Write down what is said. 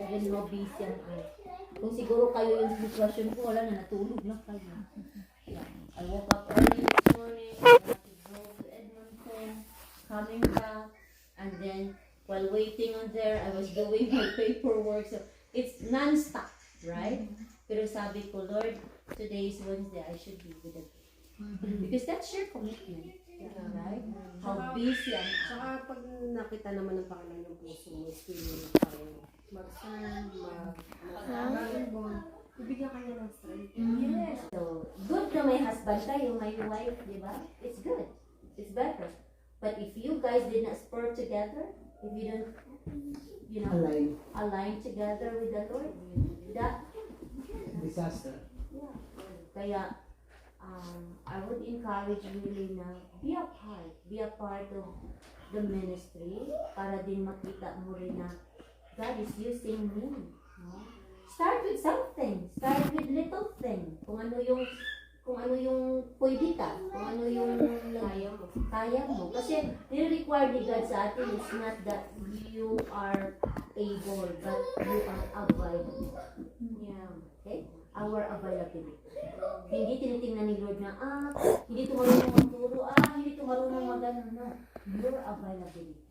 Even how busy am I. Kung siguro kayo yung sitwasyon ko, wala na, natulog lang kayo. Yeah. I woke up early this morning, I had to go to Edmonton, coming back, and then while waiting on there, I was doing my paperwork. So it's non-stop, right? Pero sabi ko, Lord, today is Wednesday, I should be with the because that's your commitment. Right? How busy am I? Saka pag nakita naman ng Panginoon yung puso mo, spirit tayo, mag-stand, mag-ibon, ibigyan ka niya ng strength. Yes. So, good na may husband kayo, may wife, di ba? It's good. It's better. But if you guys did not spur together, if you don't, you know, align together with the Lord, that Disaster. yeah. Kaya, I would encourage really na be a part of the ministry para din makita mo rin na God is using me. No? Start with something. Start with little thing. Kung ano yung pwede ka, kung ano yung kaya mo. Kasi nire-require ni God sa atin, it's not that you are able, but you are available. Yeah. Okay? Our availability. Hindi tinitingnan ni Lord na, hindi ito marunong magturo, hindi ito marunong magano. No. Your availability.